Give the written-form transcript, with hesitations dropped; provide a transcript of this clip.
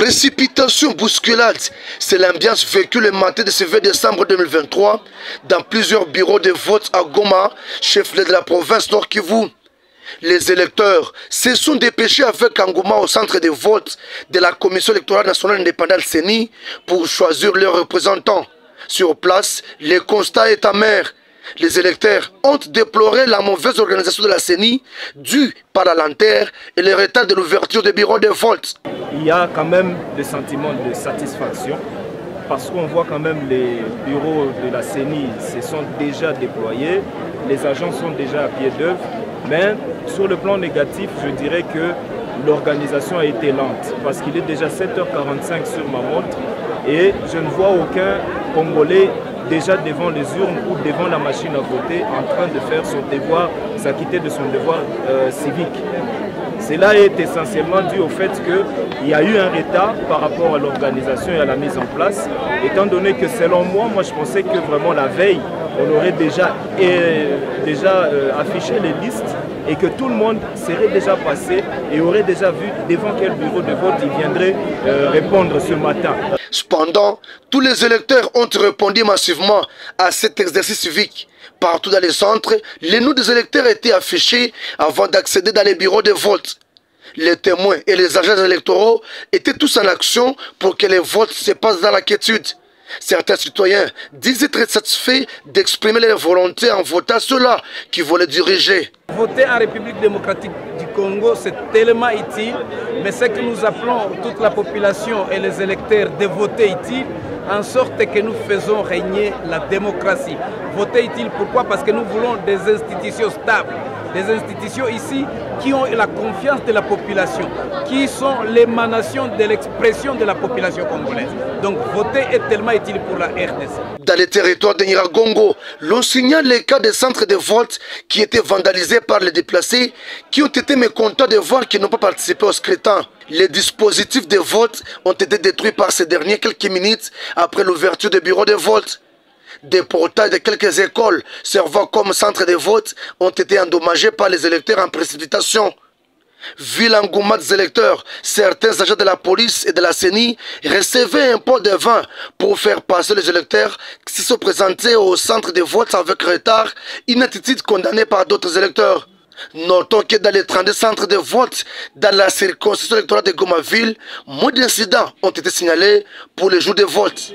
Précipitation, bousculade, c'est l'ambiance vécue le matin de ce 20 décembre 2023 dans plusieurs bureaux de vote à Goma, chef-lieu de la province Nord Kivu. Les électeurs se sont dépêchés avec engouement au centre de vote de la Commission électorale nationale indépendante CENI pour choisir leurs représentants. Sur place, le constat est amer. Les électeurs ont déploré la mauvaise organisation de la CENI due par la lenteur et le retard de l'ouverture des bureaux de vote. Il y a quand même des sentiments de satisfaction parce qu'on voit quand même les bureaux de la CENI se sont déjà déployés, les agents sont déjà à pied d'œuvre, mais sur le plan négatif, je dirais que l'organisation a été lente parce qu'il est déjà 7h45 sur ma montre et je ne vois aucun Congolais déjà devant les urnes ou devant la machine à voter en train de faire son devoir, s'acquitter de son devoir civique. Cela est essentiellement dû au fait qu'il y a eu un retard par rapport à l'organisation et à la mise en place, étant donné que selon moi, je pensais que vraiment la veille, on aurait déjà affiché les listes et que tout le monde serait déjà passé et aurait déjà vu devant quel bureau de vote il viendrait répondre ce matin. Cependant, tous les électeurs ont répondu massivement à cet exercice civique. Partout dans les centres, les noms des électeurs étaient affichés avant d'accéder dans les bureaux de vote. Les témoins et les agents électoraux étaient tous en action pour que les votes se passent dans la quiétude. Certains citoyens disent être satisfaits d'exprimer leur volonté en votant ceux-là qui voulaient diriger. Voter en République démocratique du Congo, c'est tellement utile, mais ce que nous appelons toute la population et les électeurs de voter utile, en sorte que nous faisons régner la démocratie. Voter utile, pourquoi? Parce que nous voulons des institutions stables, des institutions ici qui ont la confiance de la population, qui sont l'émanation de l'expression de la population congolaise. Donc voter est tellement utile pour la RDC. Dans les territoires de Nyiragongo, l'on signale les cas des centres de vote qui étaient vandalisés par les déplacés qui ont été mécontents de voir qu'ils n'ont pas participé au scrutin. Les dispositifs de vote ont été détruits par ces derniers quelques minutes après l'ouverture des bureaux de vote. Des portails de quelques écoles servant comme centre de vote ont été endommagés par les électeurs en précipitation. Vu l'engouement des électeurs, certains agents de la police et de la CENI recevaient un pot de vin pour faire passer les électeurs qui se sont présentés au centre de vote avec retard, une attitude condamnée par d'autres électeurs. Notons que dans les 32 centres de vote dans la circonscription électorale de Goma-Ville, moins d'incidents ont été signalés pour les jours de vote.